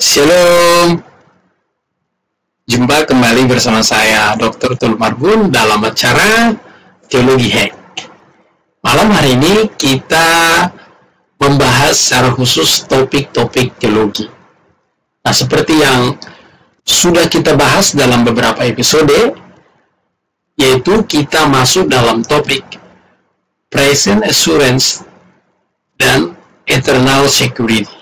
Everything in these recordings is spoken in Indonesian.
Shalom, jumpa kembali bersama saya Dr. Tul Marbun dalam acara Teologi Hack. Malam hari ini kita membahas secara khusus topik-topik teologi. Nah, seperti yang sudah kita bahas dalam beberapa episode, yaitu kita masuk dalam topik Present Assurance dan Eternal Security.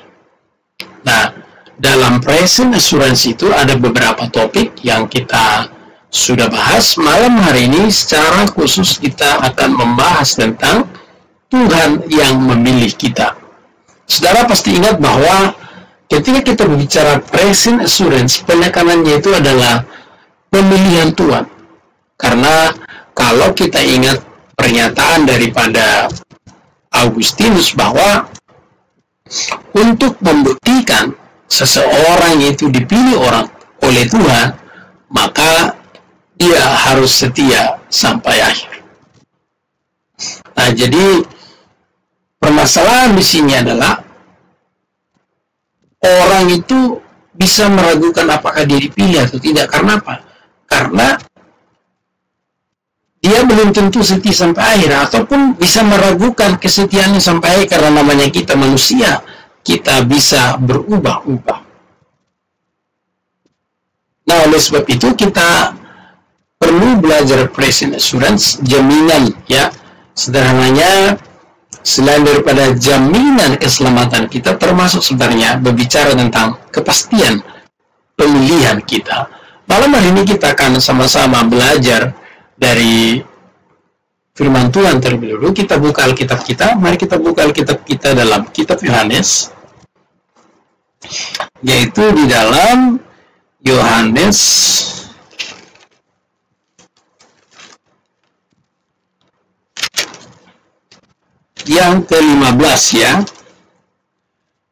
Nah, dalam Present Assurance itu ada beberapa topik yang kita sudah bahas. Malam hari ini secara khusus kita akan membahas tentang Tuhan yang memilih kita. Saudara pasti ingat bahwa ketika kita berbicara Present Assurance, penekanannya itu adalah pemilihan Tuhan. Karena kalau kita ingat pernyataan daripada Augustinus bahwa untuk membuktikan seseorang itu dipilih oleh Tuhan, maka dia harus setia sampai akhir. Nah, jadi permasalahan di sini adalah orang itu bisa meragukan apakah dia dipilih atau tidak. Karena apa? Karena dia belum tentu setia sampai akhir, ataupun bisa meragukan kesetiaannya sampai akhir karena namanya kita manusia, kita bisa berubah-ubah. Nah, oleh sebab itu kita perlu belajar Present Assurance, jaminan, ya. Sederhananya, selain daripada jaminan keselamatan kita, termasuk sebenarnya berbicara tentang kepastian pemilihan kita. Malam hari ini kita akan sama-sama belajar dari firman Tuhan terlebih dahulu. Kita buka Alkitab kita. Mari kita buka Alkitab kita dalam kitab Yohanes, yaitu di dalam Yohanes yang ke-15, ya.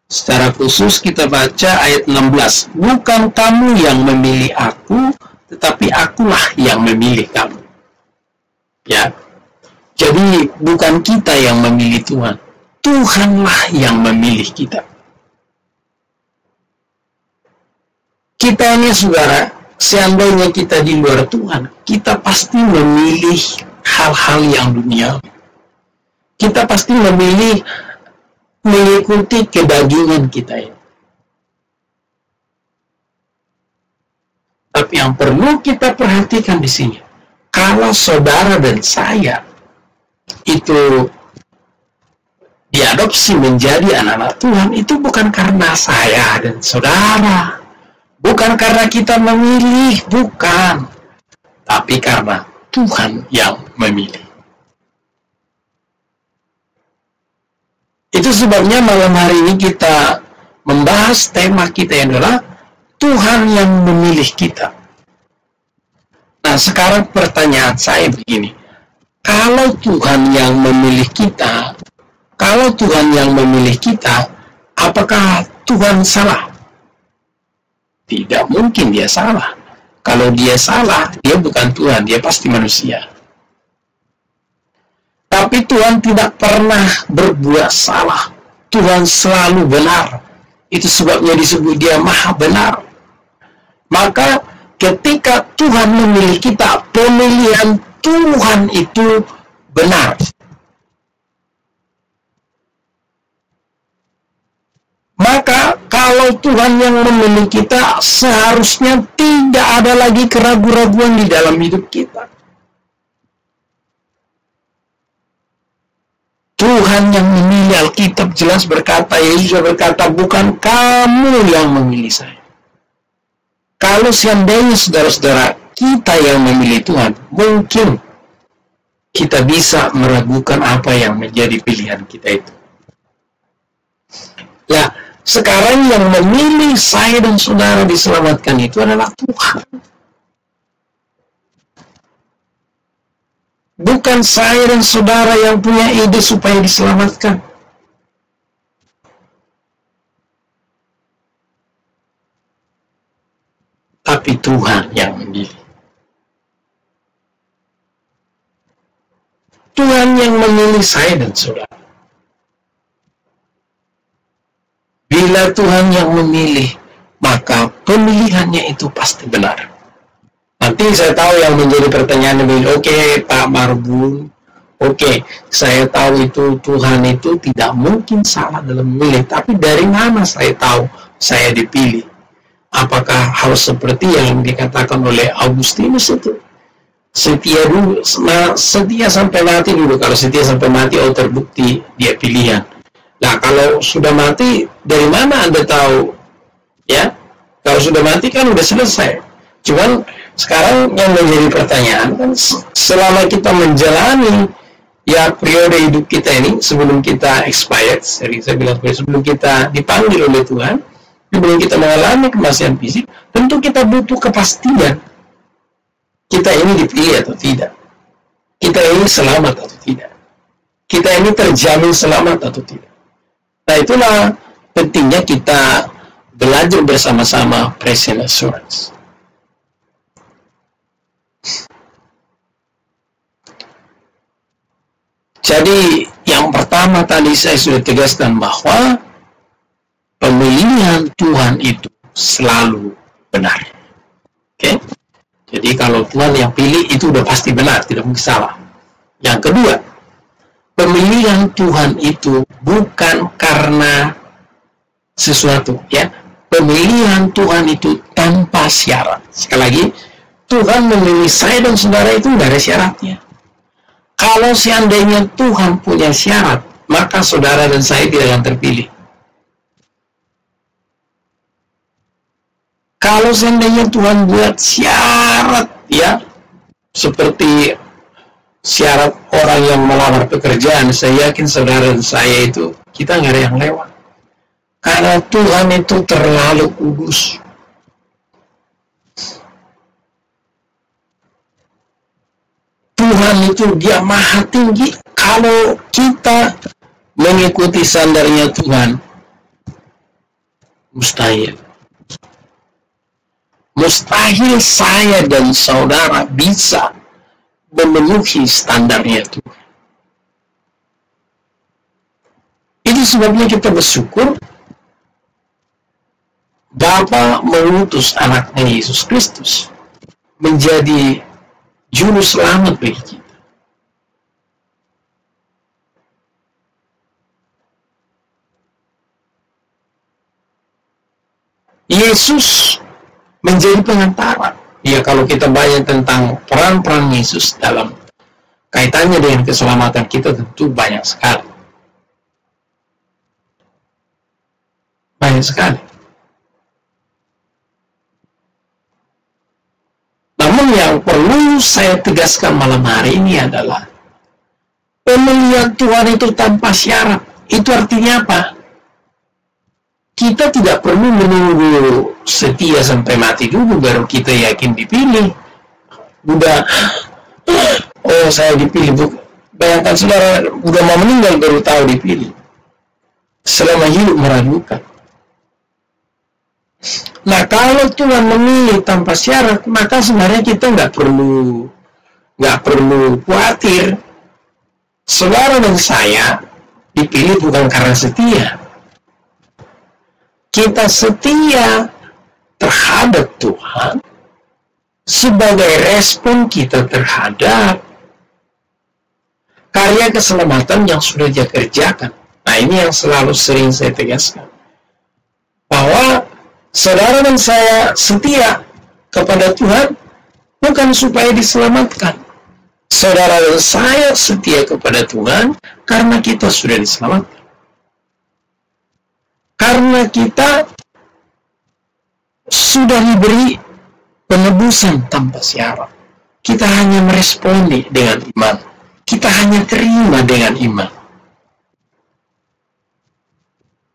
Secara khusus kita baca ayat 16. Bukan kamu yang memilih aku, tetapi akulah yang memilih kamu. Ya. Jadi bukan kita yang memilih Tuhan. Tuhanlah yang memilih kita. Kita ini, saudara, seandainya kita di luar Tuhan, kita pasti memilih hal-hal yang duniawi. Kita pasti memilih mengikuti kedagingan kita ini. Tapi yang perlu kita perhatikan di sini, kalau saudara dan saya itu diadopsi menjadi anak-anak Tuhan, itu bukan karena saya dan saudara, bukan karena kita memilih, bukan, tapi karena Tuhan yang memilih. Itu sebabnya malam hari ini kita membahas tema kita yang adalah Tuhan yang memilih kita. Nah, sekarang pertanyaan saya begini. Kalau Tuhan yang memilih kita, apakah Tuhan salah? Tidak mungkin dia salah. Kalau dia salah, dia bukan Tuhan, dia pasti manusia. Tapi Tuhan tidak pernah berbuat salah. Tuhan selalu benar. Itu sebabnya disebut dia maha benar. Maka ketika Tuhan memilih kita, pemilihan Tuhan itu benar. Maka kalau Tuhan yang memilih kita, seharusnya tidak ada lagi keraguan-raguan di dalam hidup kita. Tuhan yang memilih, Alkitab jelas berkata, Yesus berkata, bukan kamu yang memilih saya. Kalau seandainya saudara-saudara kita yang memilih Tuhan, mungkin kita bisa meragukan apa yang menjadi pilihan kita itu. Ya, sekarang yang memilih saya dan saudara diselamatkan itu adalah Tuhan. Bukan saya dan saudara yang punya ide supaya diselamatkan. Tapi Tuhan yang memilih. Tuhan yang memilih saya dan saudara. Bila Tuhan yang memilih, maka pemilihannya itu pasti benar. Nanti saya tahu yang menjadi pertanyaan ini, oke, Pak Marbun, oke, saya tahu itu Tuhan itu tidak mungkin salah dalam memilih, tapi dari mana saya tahu saya dipilih? Apakah harus seperti yang dikatakan oleh Augustinus itu? Setia dulu, setia sampai mati dulu. Kalau setia sampai mati, oh terbukti dia pilihan. Nah, kalau sudah mati, dari mana Anda tahu? Ya, kalau sudah mati kan udah selesai. Cuman sekarang yang menjadi pertanyaan kan, selama kita menjalani ya periode hidup kita ini, sebelum kita expired, saya bilang sebelum kita dipanggil oleh Tuhan, sebelum kita mengalami kematian fisik, tentu kita butuh kepastian. Kita ini dipilih atau tidak? Kita ini selamat atau tidak? Kita ini terjamin selamat atau tidak? Nah, itulah pentingnya kita belajar bersama-sama present assurance. Jadi, yang pertama tadi saya sudah tegaskan bahwa pemilihan Tuhan itu selalu benar. Oke? Jadi kalau Tuhan yang pilih itu udah pasti benar, tidak mungkin salah. Yang kedua, pemilihan Tuhan itu bukan karena sesuatu, ya. Pemilihan Tuhan itu tanpa syarat. Sekali lagi, Tuhan memilih saya dan saudara itu tidak ada syaratnya. Kalau seandainya Tuhan punya syarat, maka saudara dan saya tidak akan terpilih. Kalau seandainya Tuhan buat syarat, ya, seperti syarat orang yang melamar pekerjaan, saya yakin saudara dan saya itu, kita nggak ada yang lewat. Karena Tuhan itu terlalu kudus. Tuhan itu dia maha tinggi. Kalau kita mengikuti standarnya Tuhan, mustahil. Mustahil saya dan saudara bisa memenuhi standarnya Tuhan. Itu sebabnya kita bersyukur Bapa mengutus anaknya Yesus Kristus menjadi juru selamat bagi kita. Yesus menjadi pengantara. Ya, kalau kita banyak tentang peran-peran Yesus dalam kaitannya dengan keselamatan kita, tentu banyak sekali. Banyak sekali. Namun yang perlu saya tegaskan malam hari ini adalah pemilihan Tuhan itu tanpa syarat. Itu artinya apa? Kita tidak perlu menunggu setia sampai mati dulu baru kita yakin dipilih. Udah, oh saya dipilih. Bayangkan saudara, udah mau meninggal baru tahu dipilih. Selama hidup meragukan. Nah, kalau Tuhan memilih tanpa syarat, maka sebenarnya kita nggak perlu khawatir. Saudara dan saya dipilih bukan karena setia. Kita setia terhadap Tuhan sebagai respon kita terhadap karya keselamatan yang sudah dia kerjakan. Nah, ini yang selalu sering saya tegaskan. Bahwa saudara dan saya setia kepada Tuhan bukan supaya diselamatkan. Saudara dan saya setia kepada Tuhan karena kita sudah diselamatkan. Karena kita sudah diberi penebusan tanpa syarat. Kita hanya meresponi dengan iman. Kita hanya terima dengan iman.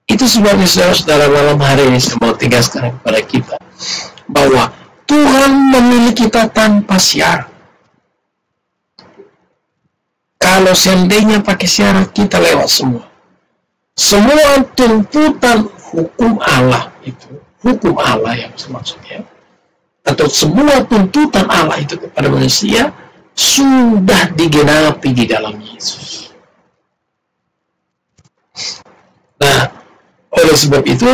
Itu sebabnya saudara-saudara malam hari ini saya mau tegaskan kepada kita bahwa Tuhan memilih kita tanpa syarat. Kalau seandainya pakai syarat, kita lewat semua. Semua tuntutan hukum Allah itu, hukum Allah yang maksudnya, atau semua tuntutan Allah itu kepada manusia sudah digenapi di dalam Yesus. Nah, oleh sebab itu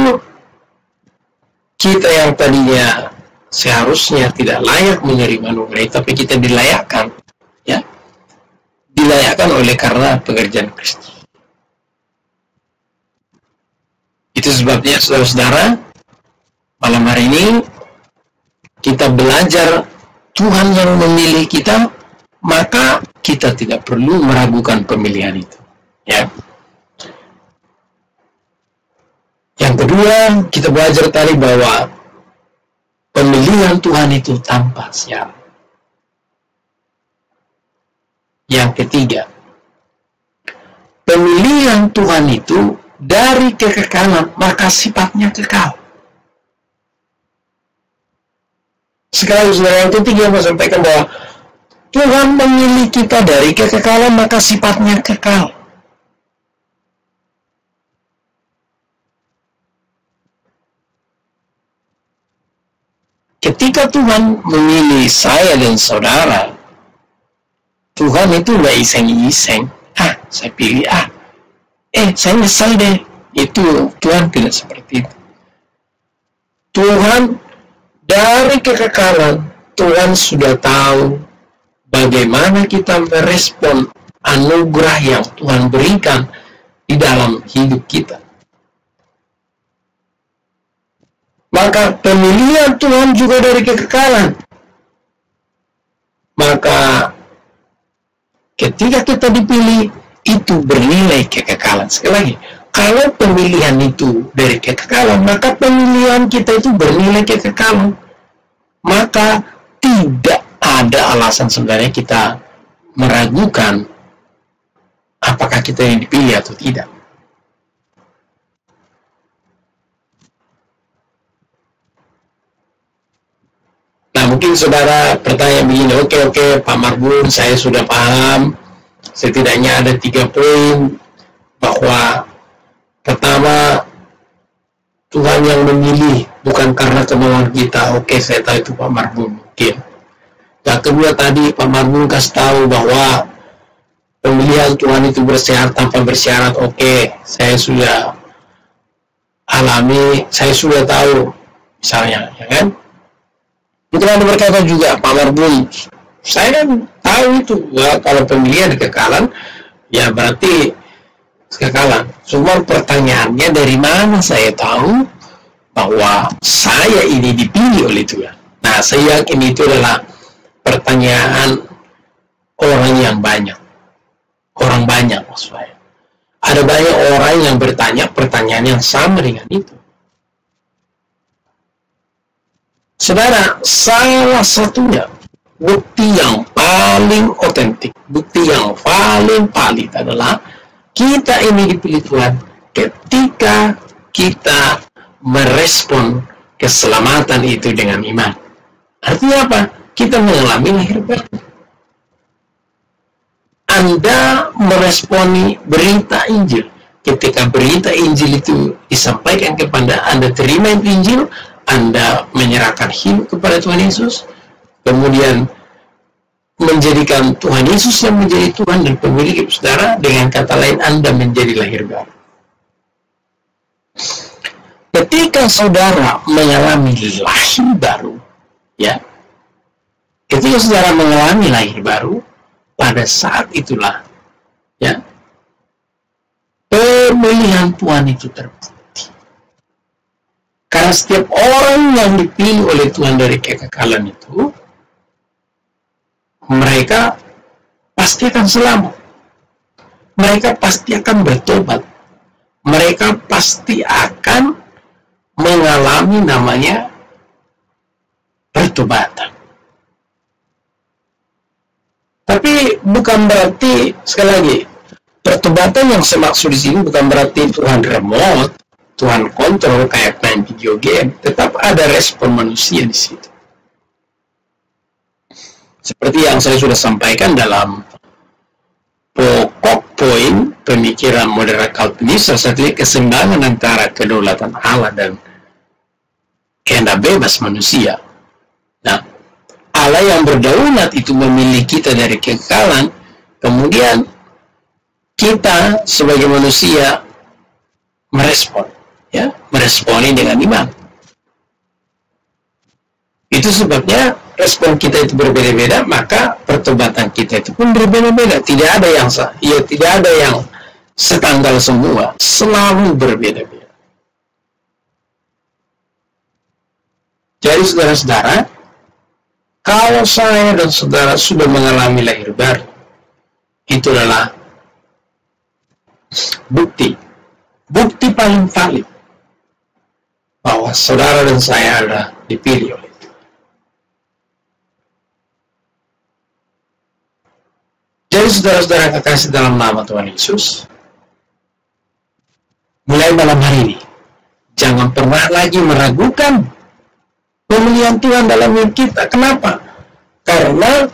kita yang tadinya seharusnya tidak layak menerima anugerah itu, tapi kita dilayakkan, ya, dilayakkan oleh karena pekerjaan Kristus. Itu sebabnya saudara-saudara, malam hari ini kita belajar Tuhan yang memilih kita, maka kita tidak perlu meragukan pemilihan itu, ya. Yang kedua, kita belajar tadi bahwa pemilihan Tuhan itu tanpa syarat. Yang ketiga, pemilihan Tuhan itu dari kekekalan, maka sifatnya kekal. Sekali saudara, yang ketiga yang saya sampaikan bahwa Tuhan memilih kita dari kekekalan, maka sifatnya kekal. Ketika Tuhan memilih saya dan saudara, Tuhan itu nggak iseng-iseng. Saya pilih saya nyesal deh. Itu Tuhan tidak seperti itu. Tuhan dari kekekalan, Tuhan sudah tahu bagaimana kita merespon anugerah yang Tuhan berikan di dalam hidup kita. Maka pemilihan Tuhan juga dari kekekalan. Maka ketika kita dipilih, itu bernilai kekekalan. Sekali lagi, kalau pemilihan itu dari kekekalan, maka pemilihan kita itu bernilai kekekalan. Maka tidak ada alasan sebenarnya kita meragukan apakah kita yang dipilih atau tidak. Nah, mungkin saudara bertanya begini, oke, Pak Marbun, saya sudah paham. Setidaknya ada 3 poin, bahwa pertama, Tuhan yang memilih bukan karena kemauan kita. Oke, saya tahu itu Pak Marbun mungkin. Yang kedua tadi Pak Marbun kasih tahu bahwa pemilihan Tuhan itu bersyarat tanpa bersyarat. Oke, saya sudah alami, saya sudah tahu, misalnya, ya kan? Mungkin Anda berkata juga, Pak Marbun, saya kan tahu itu, ya, kalau pemilihan kekekalan, ya berarti kekekalan. Cuma pertanyaannya, dari mana saya tahu bahwa saya ini dipilih oleh Tuhan? Nah, saya yakin itu adalah pertanyaan orang yang banyak. Orang banyak maksud saya. Ada banyak orang yang bertanya pertanyaan yang sama dengan itu. Saudara, salah satunya, bukti yang paling otentik, bukti yang paling valid adalah kita ini dipilih Tuhan ketika kita merespon keselamatan itu dengan iman. Artinya apa? Kita mengalami lahir baru. Anda meresponi berita Injil. Ketika berita Injil itu disampaikan kepada Anda, terima Injil, Anda menyerahkan hidup kepada Tuhan Yesus, kemudian menjadikan Tuhan Yesus yang menjadi Tuhan dan pemilik hidup saudara. Dengan kata lain, Anda menjadi lahir baru. Ketika saudara mengalami lahir baru, ya, ketika saudara mengalami lahir baru, pada saat itulah, ya, pemilihan Tuhan itu terbukti. Karena setiap orang yang dipilih oleh Tuhan dari kekekalan itu, mereka pasti akan selamat. Mereka pasti akan bertobat. Mereka pasti akan mengalami namanya pertobatan. Tapi bukan berarti, sekali lagi, pertobatan yang saya maksud di sini bukan berarti Tuhan remote, Tuhan kontrol kayak main video game. Tetap ada respon manusia di situ. Seperti yang saya sudah sampaikan dalam pokok poin pemikiran modern Calvinis, salah satunya keseimbangan antara kedaulatan Allah dan kehendak bebas manusia. Nah, Allah yang berdaulat itu memilih kita dari kekekalan, kemudian kita sebagai manusia merespon, ya, meresponi dengan iman. Itu sebabnya respon kita itu berbeda-beda, maka pertobatan kita itu pun berbeda-beda. Tidak ada yang tidak ada yang setanggal semua, selalu berbeda-beda. Jadi saudara-saudara, kalau saya dan saudara sudah mengalami lahir baru, itu adalah bukti paling valid bahwa saudara dan saya adalah dipilih oleh Tuhan. Jadi saudara-saudara kekasih dalam nama Tuhan Yesus, mulai malam hari ini, jangan pernah lagi meragukan pemilihan Tuhan dalam hidup kita. Kenapa? Karena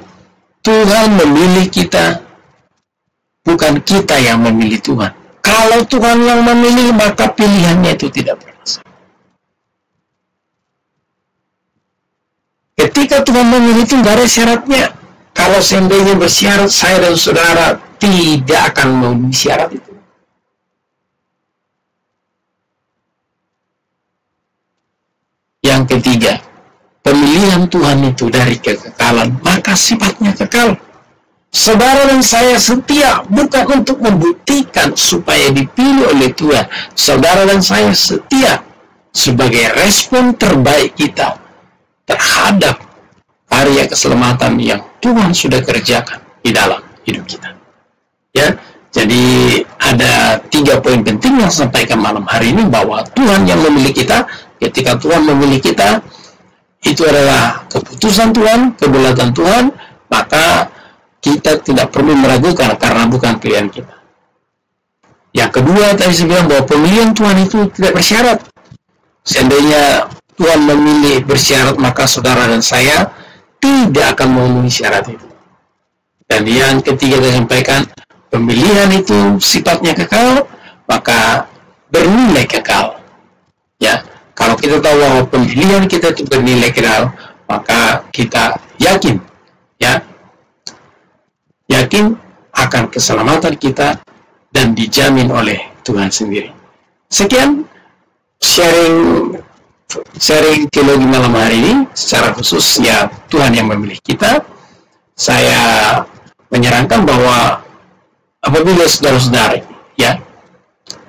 Tuhan memilih kita, bukan kita yang memilih Tuhan. Kalau Tuhan yang memilih, maka pilihannya itu tidak berhasil. Ketika Tuhan memilih itu nggak ada syaratnya. Kalau seandainya bersyarat, saya dan saudara tidak akan memenuhi syarat itu. Yang ketiga, pemilihan Tuhan itu dari kekekalan, maka sifatnya kekal. Saudara dan saya setia bukan untuk membuktikan supaya dipilih oleh Tuhan. Saudara dan saya setia sebagai respon terbaik kita terhadap karya keselamatan yang Tuhan sudah kerjakan di dalam hidup kita. Ya, jadi ada 3 poin penting yang saya sampaikan malam hari ini, bahwa Tuhan yang memilih kita. Ketika Tuhan memilih kita, itu adalah keputusan Tuhan, kebulatan Tuhan, maka kita tidak perlu meragukan karena bukan pilihan kita. Yang kedua, tadi saya bilang bahwa pemilihan Tuhan itu tidak bersyarat. Seandainya Tuhan memilih bersyarat, maka saudara dan saya tidak akan memenuhi syarat itu. Dan yang ketiga saya sampaikan, pemilihan itu sifatnya kekal, maka bernilai kekal. Ya, kalau kita tahu bahwa pemilihan kita itu bernilai kekal, maka kita yakin, ya, yakin akan keselamatan kita dan dijamin oleh Tuhan sendiri. Sekian sharing teologi malam hari ini, secara khusus ya Tuhan yang memilih kita. Saya menyarankan bahwa apabila saudara-saudara ya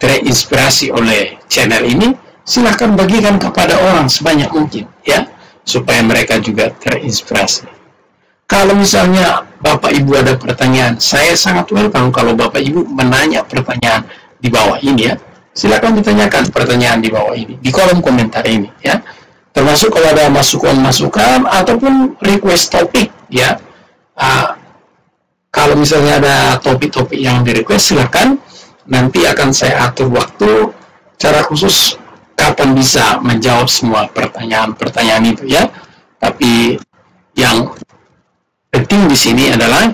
terinspirasi oleh channel ini, silahkan bagikan kepada orang sebanyak mungkin ya, supaya mereka juga terinspirasi. Kalau misalnya Bapak Ibu ada pertanyaan, saya sangat welcome kalau Bapak Ibu menanya pertanyaan di bawah ini ya. Silakan ditanyakan pertanyaan di bawah ini, di kolom komentar ini ya. Termasuk kalau ada masukan-masukan ataupun request topik ya. Kalau misalnya ada topik-topik yang di request, silakan. Nanti akan saya atur waktu secara khusus kapan bisa menjawab semua pertanyaan-pertanyaan itu ya. Tapi yang penting di sini adalah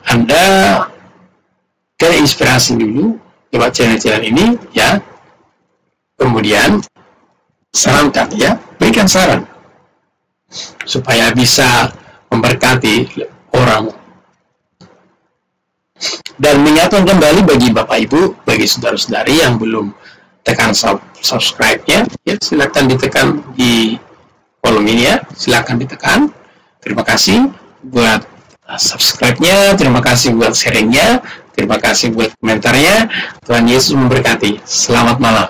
Anda terinspirasi dulu lewat channel-channel ini ya. Kemudian sarankan ya, berikan saran supaya bisa memberkati orang. Dan mengingatkan kembali bagi Bapak Ibu, bagi saudara-saudari yang belum tekan subscribe-nya, ya silakan ditekan di kolom ini ya, silakan ditekan. Terima kasih buat subscribe-nya, terima kasih buat sharing-nya, terima kasih buat komentarnya. Tuhan Yesus memberkati. Selamat malam.